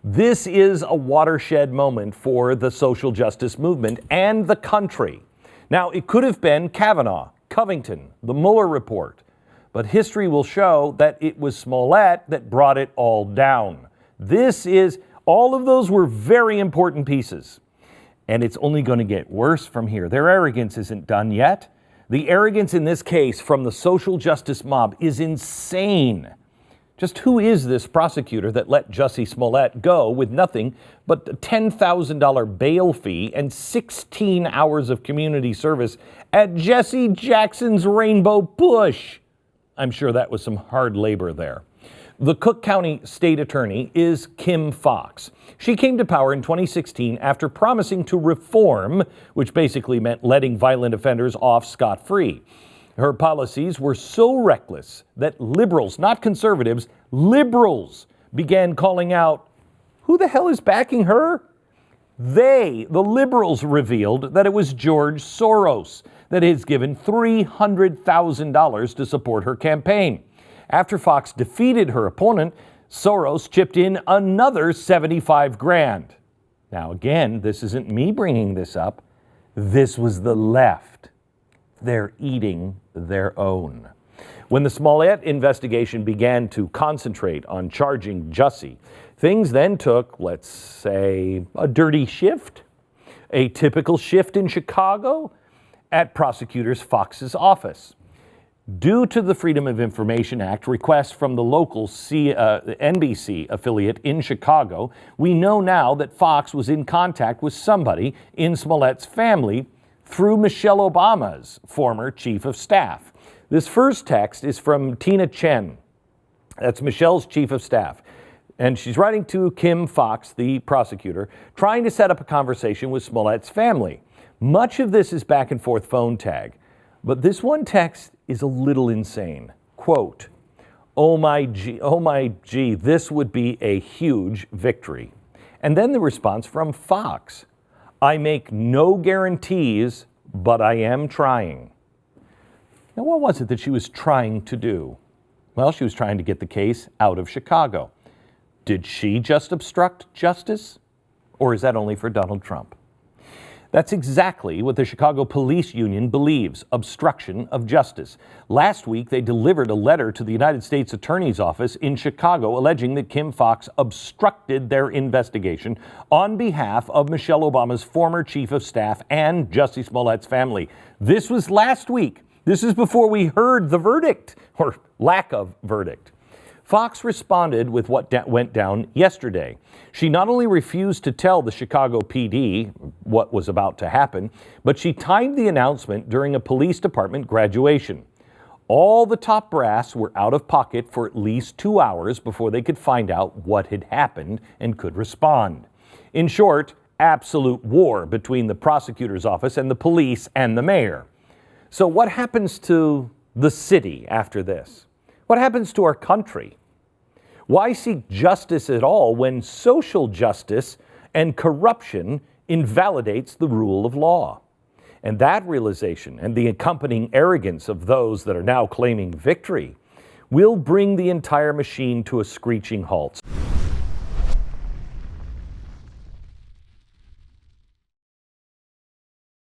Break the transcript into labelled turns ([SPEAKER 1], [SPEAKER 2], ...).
[SPEAKER 1] This is a watershed moment for the social justice movement and the country. Now, it could have been Kavanaugh, Covington, the Mueller report, but history will show that it was Smollett that brought it all down. All of those were very important pieces, and it's only going to get worse from here. Their arrogance isn't done yet. The arrogance in this case from the social justice mob is insane. Just who is this prosecutor that let Jussie Smollett go with nothing but a $10,000 bail fee and 16 hours of community service at Jesse Jackson's Rainbow Push? I'm sure that was some hard labor there. The Cook County State Attorney is Kim Foxx. She came to power in 2016 after promising to reform, which basically meant letting violent offenders off scot-free. Her policies were so reckless that liberals, not conservatives, liberals began calling out, who the hell is backing her? The liberals, revealed that it was George Soros that has given $300,000 to support her campaign. After Fox defeated her opponent, Soros chipped in another $75,000. Now again, this isn't me bringing this up. This was the left. They're eating their own. When the Smollett investigation began to concentrate on charging Jussie, things then took, let's say, a dirty shift, a typical shift in Chicago at Prosecutor Fox's office. Due to the Freedom of Information Act request from the local NBC affiliate in Chicago, we know now that Fox was in contact with somebody in Smollett's family through Michelle Obama's former chief of staff. This first text is from Tchen. That's Michelle's chief of staff. And she's writing to Kim Foxx, the prosecutor, trying to set up a conversation with Smollett's family. Much of this is back and forth phone tag, but this one text is a little insane. Quote, oh my gee, this would be a huge victory. And then the response from Fox, I make no guarantees, but I am trying. Now, what was it that she was trying to do? Well, she was trying to get the case out of Chicago. Did she just obstruct justice? Or is that only for Donald Trump? That's exactly what the Chicago Police Union believes, obstruction of justice. Last week, they delivered a letter to the United States Attorney's Office in Chicago alleging that Kim Foxx obstructed their investigation on behalf of Michelle Obama's former chief of staff and Jussie Smollett's family. This was last week. This is before we heard the verdict, or lack of verdict. Fox responded with what went down yesterday. She not only refused to tell the Chicago PD what was about to happen, but she timed the announcement during a police department graduation. All the top brass were out of pocket for at least 2 hours before they could find out what had happened and could respond. In short, absolute war between the prosecutor's office and the police and the mayor. So what happens to the city after this? What happens to our country? Why seek justice at all when social justice and corruption invalidates the rule of law? And that realization and the accompanying arrogance of those that are now claiming victory will bring the entire machine to a screeching halt.